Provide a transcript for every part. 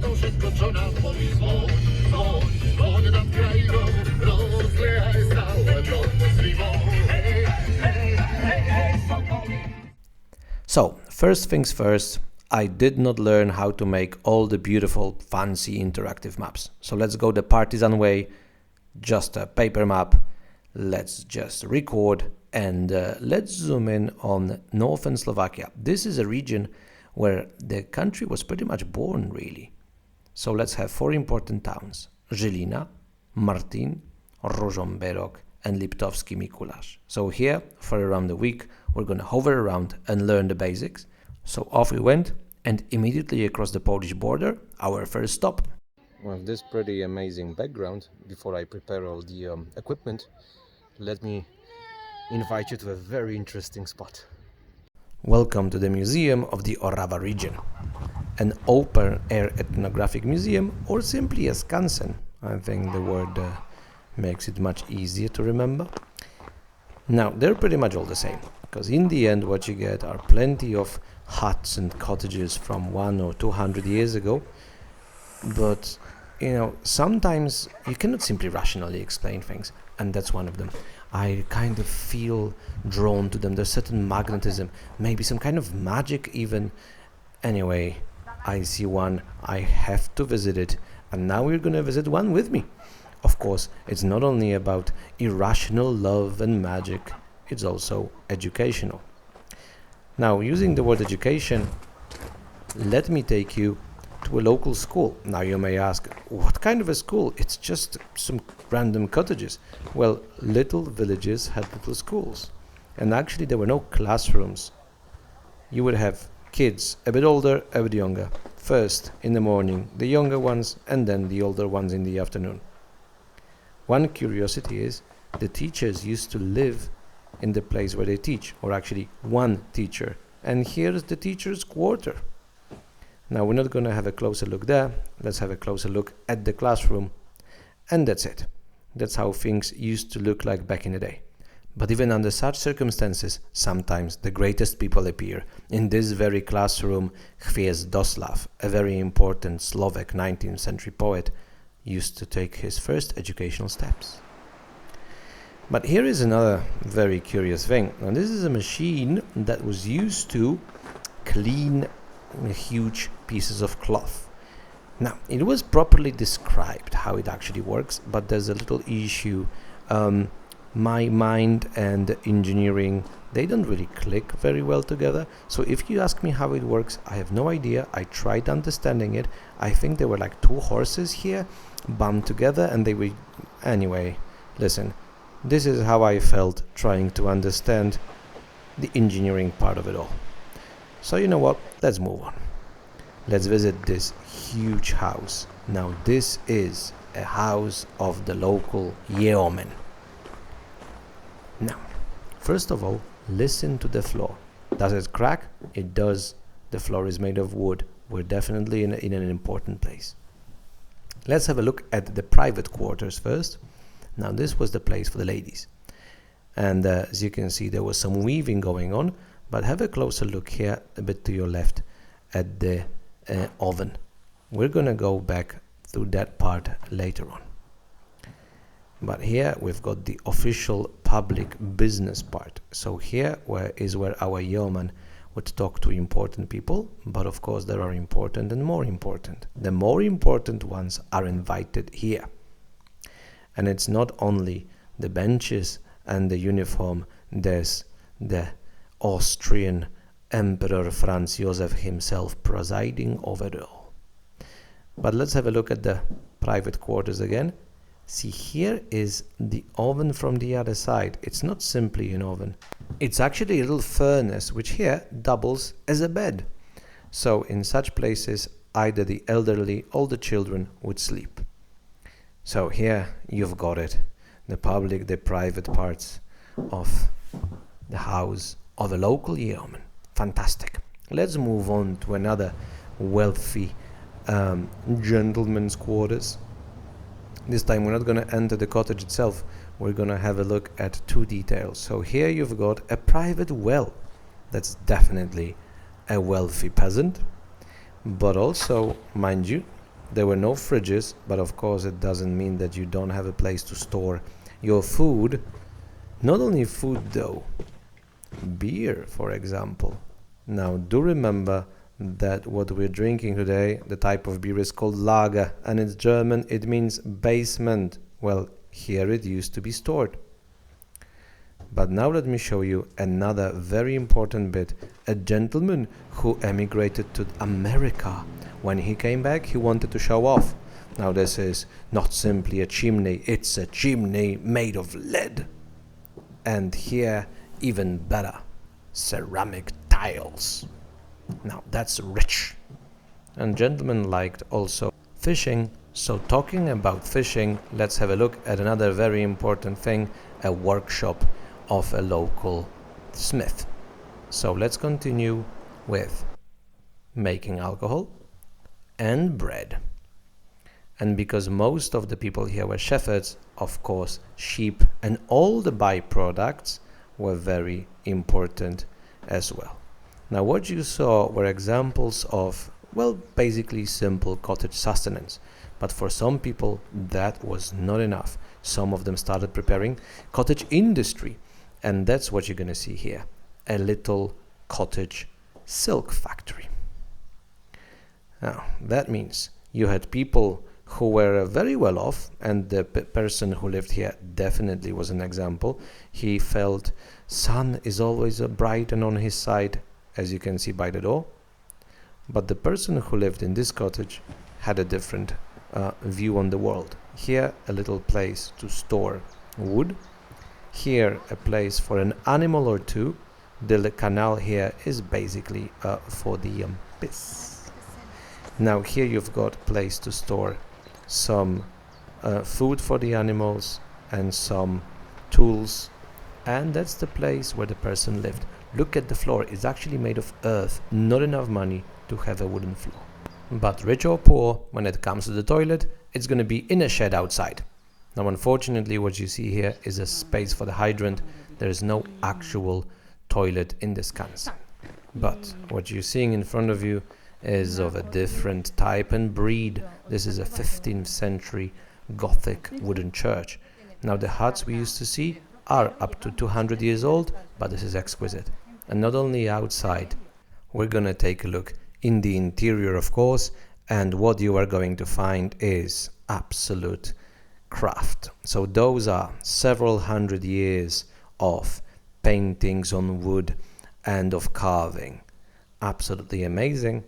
to wszystko, co nam mówi dzwoń, dzwoń, dzwoń nad krainą, rozlejaj całe błogosławieństwo. Hej, hej, hej, hej, Sokoli. So, first things first, I did not learn how to make all the beautiful, fancy interactive maps. So let's go the partisan way, just a paper map. Let's just record and let's zoom in on northern Slovakia. This is a region where the country was pretty much born, really. So let's have 4 important towns: Žilina, Martin, Rožomberok, and Liptovský Mikuláš. So here, for around a week, we're going to hover around and learn the basics. So off we went, and immediately across the Polish border, our first stop. With this pretty amazing background, before I prepare all the equipment, let me invite you to a very interesting spot. Welcome to the Museum of the Orava region, an open-air ethnographic museum, or simply a skansen. I think the word makes it much easier to remember. Now, they're pretty much all the same, because in the end what you get are plenty of huts and cottages from 100 or 200 years ago, but sometimes you cannot simply rationally explain things, and that's one of them. I kind of feel drawn to them. There's certain magnetism, maybe some kind of magic even. Anyway, I see one, I have to visit it, and now we're gonna visit one with me. Of course, it's not only about irrational love and magic, it's also educational. Now, using the word education, let me take you to a local school. Now you may ask, what kind of a school? It's just some random cottages. Well, little villages had little schools, and actually there were no classrooms. You would have kids, a bit older, a bit younger. First in the morning, the younger ones, and then the older ones in the afternoon. One curiosity is the teachers used to live in the place where they teach, or actually one teacher, and here's the teacher's quarter. Now we're not going to have a closer look there, let's have a closer look at the classroom, and that's it. That's how things used to look like back in the day. But even under such circumstances, sometimes the greatest people appear. In this very classroom, Hviezdoslav, a very important Slovak 19th century poet, used to take his first educational steps. But here is another very curious thing. Now this is a machine that was used to clean huge pieces of cloth. Now, it was properly described how it actually works, but there's a little issue. My mind and engineering, they don't really click very well together. So if you ask me how it works, I have no idea. I tried understanding it. I think there were like 2 horses here bound together, and they were... Anyway, listen, this is how I felt trying to understand the engineering part of it all. So you know what, let's move on. Let's visit this huge house. Now this is a house of the local yeoman. Now, first of all, listen to the floor. Does it crack? It does. The floor is made of wood. We're definitely in an important place. Let's have a look at the private quarters first. Now this was the place for the ladies. And as you can see, there was some weaving going on. But have a closer look here, a bit to your left, at the oven. We're gonna go back through that part later on. But here we've got the official public business part. So here is where our yeoman would talk to important people, but of course there are important and more important. The more important ones are invited here. And it's not only the benches and the uniform, there's the Austrian Emperor Franz Josef himself presiding over it all. But let's have a look at the private quarters again. See, here is the oven from the other side. It's not simply an oven. It's actually a little furnace, which here doubles as a bed. So in such places, either the elderly or the children would sleep. So here you've got it. The public, the private parts of the house of a local yeoman. Fantastic. Let's move on to another wealthy gentleman's quarters. This time we're not going to enter the cottage itself. We're going to have a look at 2 details. So here you've got a private well. That's definitely a wealthy peasant. But also, mind you, There were no fridges, but of course it doesn't mean that you don't have a place to store your food. Not only food though, beer, for example. Now do remember that what we're drinking today, the type of beer is called lager, and it's German, it means basement. Well, here it used to be stored. But now let me show you another very important bit. A gentleman who emigrated to America. When he came back, he wanted to show off. Now this is not simply a chimney, it's a chimney made of lead. And here, even better, ceramic tiles. Now that's rich. And gentlemen liked also fishing. So talking about fishing, let's have a look at another very important thing, a workshop of a local smith. So let's continue with making alcohol and bread. And because most of the people here were shepherds, of course, sheep and all the byproducts were very important as well. Now what you saw were examples of, well, basically simple cottage sustenance. But for some people that was not enough. Some of them started preparing cottage industry. And that's what you're going to see here, a little cottage silk factory. Now, that means you had people who were very well off, and the person who lived here definitely was an example. He felt sun is always bright and on his side, as you can see by the door. But the person who lived in this cottage had a different view on the world. Here, a little place to store wood. Here, a place for an animal or two. The canal here is basically for the piss. Now here you've got a place to store some food for the animals and some tools, and that's the place where the person lived. Look at the floor, it's actually made of earth, not enough money to have a wooden floor. But rich or poor, when it comes to the toilet, it's going to be in a shed outside. Now unfortunately what you see here is a space for the hydrant. There is no actual toilet in this skansen. But what you're seeing in front of you is of a different type and breed. This is a 15th century Gothic wooden church. Now the huts we used to see are up to 200 years old, but this is exquisite. And not only outside, we're gonna take a look in the interior, of course, and what you are going to find is absolute craft. So those are several hundred years of paintings on wood and of carving. Absolutely amazing.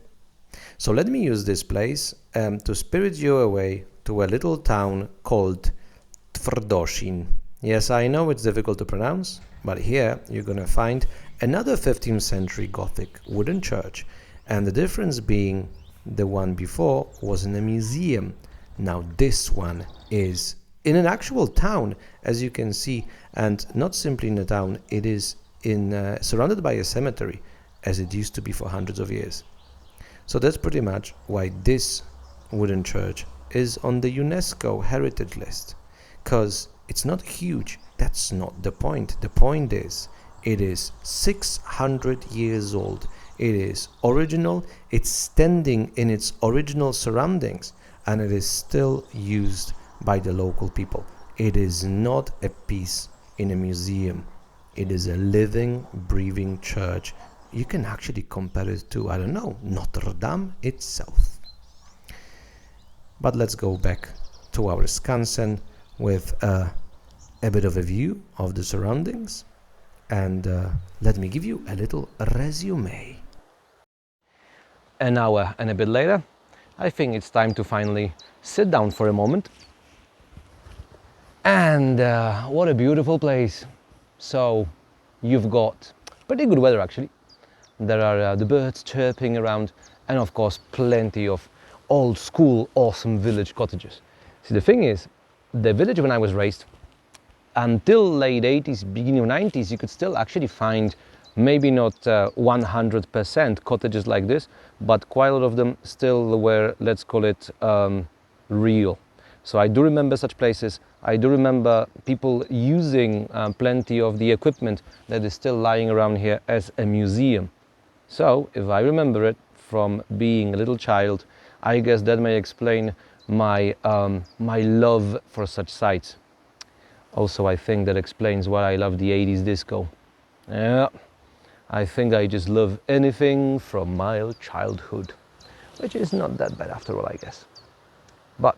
So let me use this place to spirit you away to a little town called Tvrdošín. Yes, I know it's difficult to pronounce, but here you're going to find another 15th century Gothic wooden church. And the difference being the one before was in a museum. Now this one is in an actual town, as you can see, and not simply in a town, it is surrounded by a cemetery, as it used to be for hundreds of years. So that's pretty much why this wooden church is on the UNESCO heritage list, because it's not huge. That's not the point. The point is it is 600 years old. It is original, it's standing in its original surroundings, and it is still used by the local people. It is not a piece in a museum. It is a living, breathing church. You can actually compare it to, I don't know, Notre Dame itself. But let's go back to our skansen with a bit of a view of the surroundings, and let me give you a little resume. An hour and a bit later, I think it's time to finally sit down for a moment. And what a beautiful place. So you've got pretty good weather actually. There are the birds chirping around, and of course plenty of old school awesome village cottages. See, the thing is, the village when I was raised, until late 80s, beginning of 90s, you could still actually find maybe not 100% cottages like this, but quite a lot of them still were, let's call it, real. So I do remember such places. I do remember people using plenty of the equipment that is still lying around here as a museum. So if I remember it from being a little child, I guess that may explain my love for such sites. Also, I think that explains why I love the 80s disco. Yeah, I think I just love anything from my childhood, which is not that bad after all, I guess. But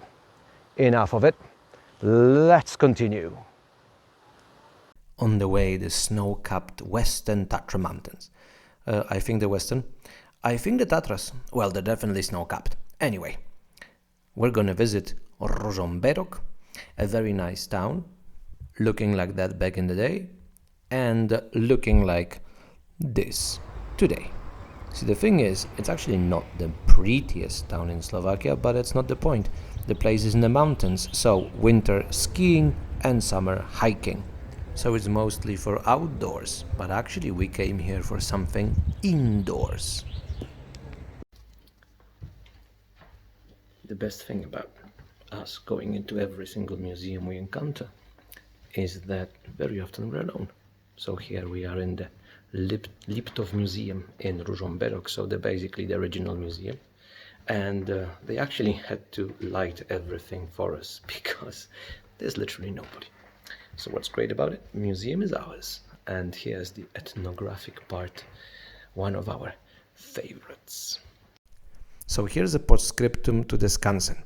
enough of it, let's continue. On the way, the snow-capped Western Tatra Mountains. I think the Western. I think the Tatras. Well, they're definitely snow-capped. Anyway, we're gonna visit Ružomberok, a very nice town, looking like that back in the day, and looking like this today. See, the thing is, it's actually not the prettiest town in Slovakia, but it's not the point. The place is in the mountains, so winter skiing and summer hiking. So it's mostly for outdoors, but actually we came here for something indoors. The best thing about us going into every single museum we encounter is that very often we're alone. So here we are in the Liptov Museum in Ružomberok, so basically the original museum. And they actually had to light everything for us because there's literally nobody. So what's great about it? Museum is ours. And here's the ethnographic part, one of our favorites. So here's a postscriptum to the skansen.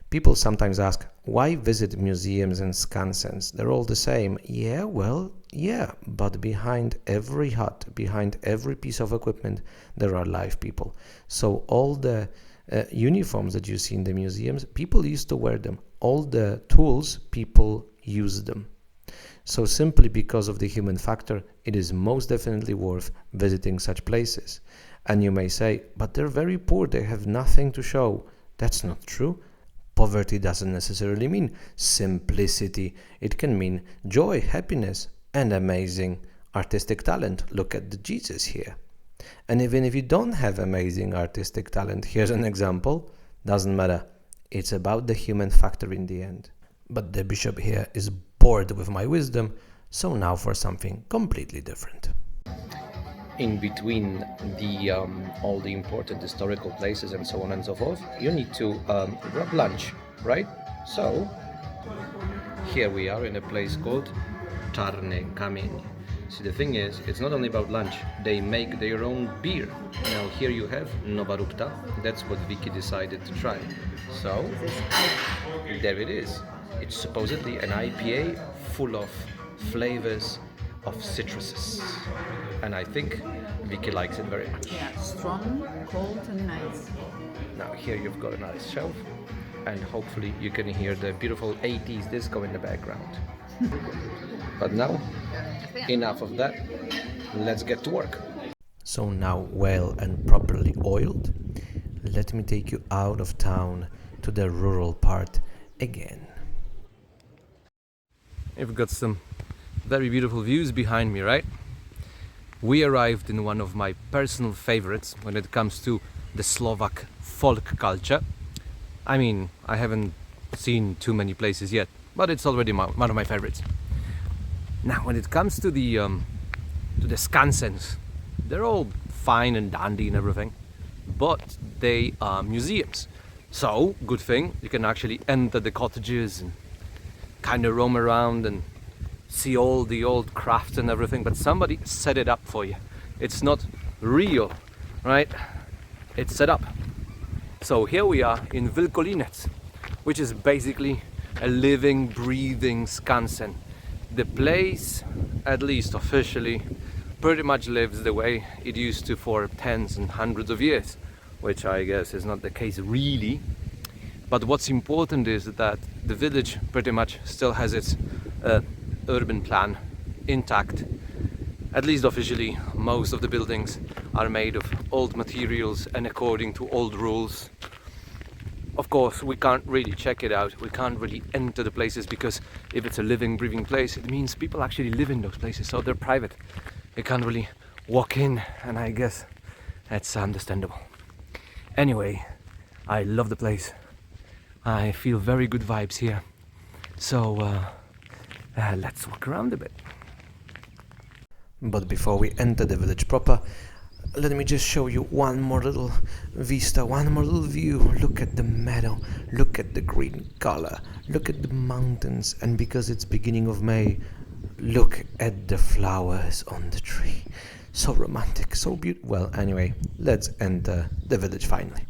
People sometimes ask, why visit museums and skansens? They're all the same. Yeah, well, yeah, but behind every hut, behind every piece of equipment, there are live people. So all the uniforms that you see in the museums, people used to wear them. All the tools, people use them. So simply because of the human factor, it is most definitely worth visiting such places. And you may say, but they're very poor, they have nothing to show. That's not true. Poverty doesn't necessarily mean simplicity. It can mean joy, happiness, and amazing artistic talent. Look at the Jesus here. And even if you don't have amazing artistic talent, here's an example. Doesn't matter. It's about the human factor in the end. But the bishop here is bored with my wisdom, so now for something completely different. In between all the important historical places and so on and so forth, you need to grab lunch, right? So here we are in a place called Czarne Kamienie. See, the thing is, it's not only about lunch, they make their own beer. Now here you have Nowa Rupta, that's what Vicky decided to try. So there it is. It's supposedly an IPA full of flavors of citruses, and I think Vicky likes it very much. Yeah, strong, cold and nice. Now here you've got a nice shelf, and hopefully you can hear the beautiful 80s disco in the background. But now, enough of that, let's get to work. So now, well and properly oiled, let me take you out of town to the rural part again. You've got some very beautiful views behind me, right? We arrived in one of my personal favorites when it comes to the Slovak folk culture. I mean, I haven't seen too many places yet, but it's already one of my favorites. Now, when it comes to the skansens, they're all fine and dandy and everything, but they are museums. So, good thing, you can actually enter the cottages and kind of roam around and see all the old crafts and everything, but somebody set it up for you. It's not real, right? It's set up. So here we are in Vlkolínec, which is basically a living, breathing skansen. The place, at least officially, pretty much lives the way it used to for tens and hundreds of years, which I guess is not the case really. But what's important is that the village pretty much still has its urban plan intact. At least officially, most of the buildings are made of old materials and according to old rules. Of course, we can't really check it out. We can't really enter the places because if it's a living, breathing place, it means people actually live in those places, so they're private. You can't really walk in, and I guess that's understandable. Anyway, I love the place. I feel very good vibes here. So let's walk around a bit. But before we enter the village proper, let me just show you one more little vista, one more little view. Look at the meadow, look at the green color, look at the mountains, and because it's beginning of May, look at the flowers on the tree. So romantic, so beautiful. Well, anyway, let's enter the village finally.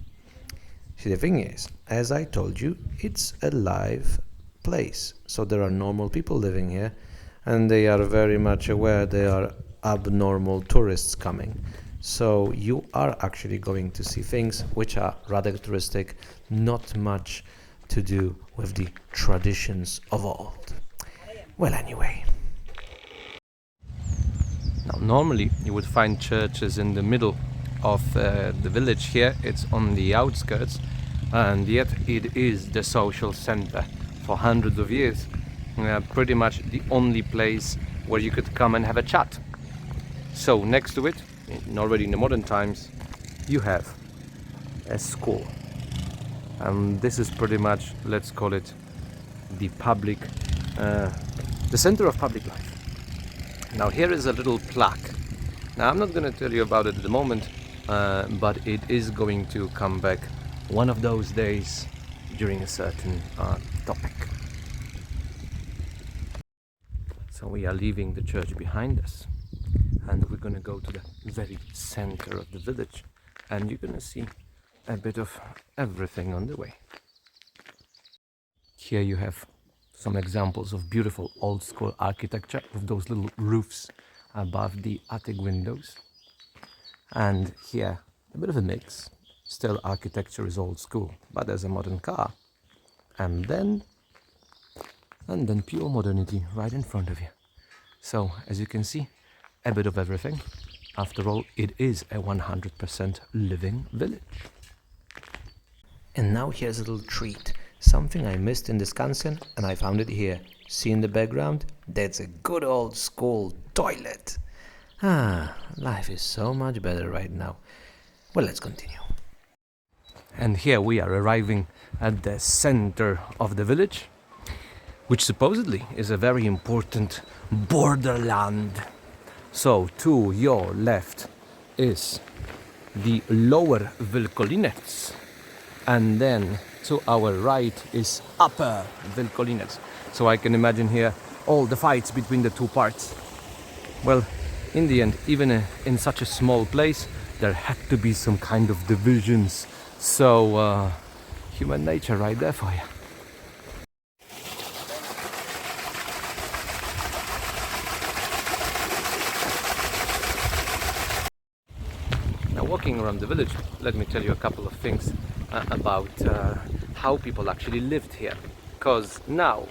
See, the thing is, as I told you, it's a live place. So there are normal people living here, and they are very much aware there are abnormal tourists coming. So you are actually going to see things which are rather touristic, not much to do with the traditions of old. Well, anyway. Now, normally you would find churches in the middle of the village. Here it's on the outskirts, and yet it is the social center for hundreds of years. Pretty much the only place where you could come and have a chat. So next to it, already in the modern times, you have a school, and this is pretty much, let's call it, the center of public life. Now here is a little plaque. Now I'm not going to tell you about it at the moment, but it is going to come back one of those days during a certain topic. So we are leaving the church behind us, and we're going to go to the very center of the village, and you're going to see a bit of everything on the way. Here you have some examples of beautiful old school architecture with those little roofs above the attic windows. And here, a bit of a mix. Still, architecture is old school, but there's a modern car. And then pure modernity right in front of you. So, as you can see, a bit of everything. After all, it is a 100% living village. And now here's a little treat. Something I missed in Wisconsin, and I found it here. See in the background? That's a good old school toilet. Life is so much better right now. Well, let's continue. And here we are arriving at the center of the village, which supposedly is a very important borderland. So, to your left is the lower Vlkolínec, and then to our right is upper Vlkolínec. So I can imagine here all the fights between the two parts. Well, in the end, even in such a small place, there had to be some kind of divisions. So, human nature right there for you. Now, walking around the village, let me tell you a couple of things about how people actually lived here. Because now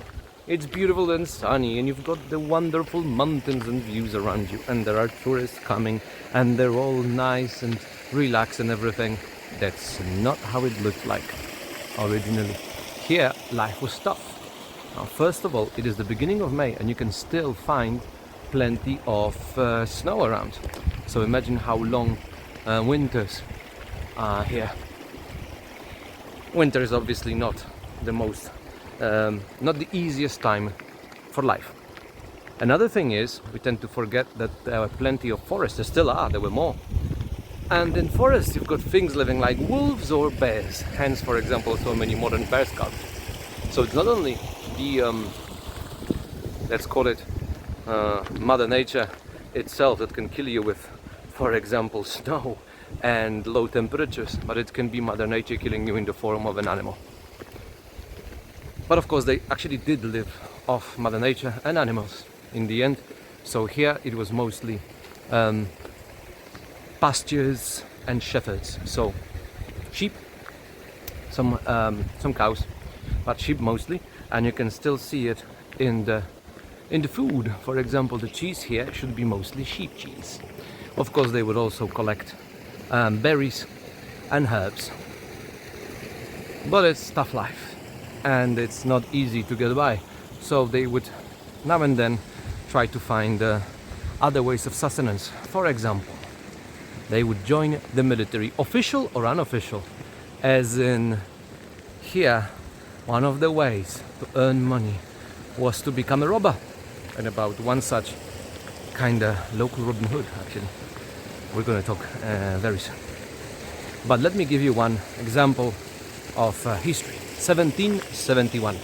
it's beautiful and sunny, and you've got the wonderful mountains and views around you, and there are tourists coming, and they're all nice and relaxed and everything. That's not how it looked like originally. Here, life was tough. Now, first of all, it is the beginning of May, and you can still find plenty of snow around. So imagine how long winters are here. Winter is obviously not the most, not the easiest time for life. Another thing is, we tend to forget that there are plenty of forests. There still are, there were more. And in forests you've got things living like wolves or bears. Hence, for example, so many modern bear scouts. So it's not only the, let's call it, Mother Nature itself that can kill you with, for example, snow and low temperatures, but it can be Mother Nature killing you in the form of an animal. But of course they actually did live off Mother Nature and animals in the end. So here it was mostly pastures and shepherds. So sheep, some cows, but sheep mostly, and you can still see it in the food. For example, the cheese here should be mostly sheep cheese. Of course they would also collect berries and herbs, but it's tough life and it's not easy to get by, so they would now and then try to find other ways of sustenance. For example, they would join the military, official or unofficial, as in here one of the ways to earn money was to become a robber, and about one such kind of local Robin Hood actually. we're going to talk very soon. But let me give you one example of history. 1771,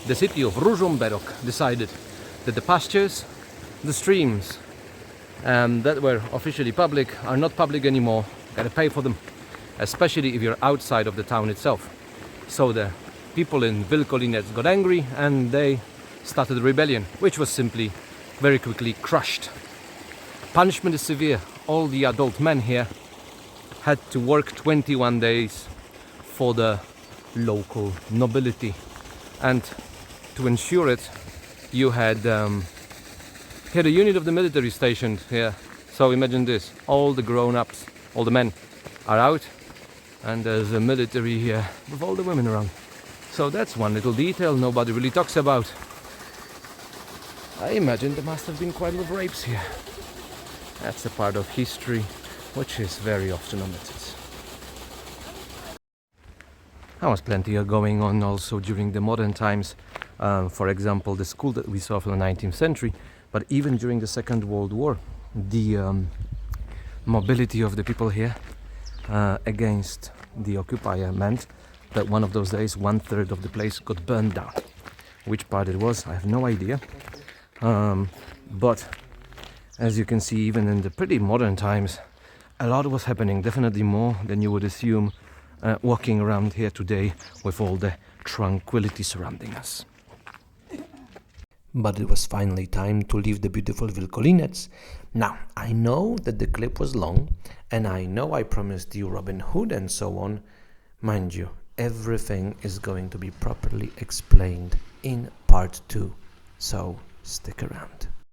the city of Ružomberok decided that the pastures, the streams that were officially public are not public anymore. Gotta pay for them, especially if you're outside of the town itself. So the people in Vlkolínec got angry and they started a rebellion, which was simply very quickly crushed. Punishment is severe. All the adult men here had to work 21 days for the local nobility, and to ensure it you had a unit of the military stationed here. So imagine this, all the grown-ups, all the men are out, and there's a military here with all the women around. So that's one little detail nobody really talks about. I imagine there must have been quite a lot of rapes here. That's a part of history which is very often omitted. There was plenty going on also during the modern times. For example, the school that we saw from the 19th century, but even during the Second World War, the mobility of the people here against the occupier meant that one of those days 1/3 of the place got burned down. Which part it was, I have no idea. But as you can see, even in the pretty modern times, a lot was happening, definitely more than you would assume walking around here today with all the tranquility surrounding us. But it was finally time to leave the beautiful Vlkolínec. Now, I know that the clip was long, and I know I promised you Robin Hood and so on. Mind you, everything is going to be properly explained in part 2, so stick around.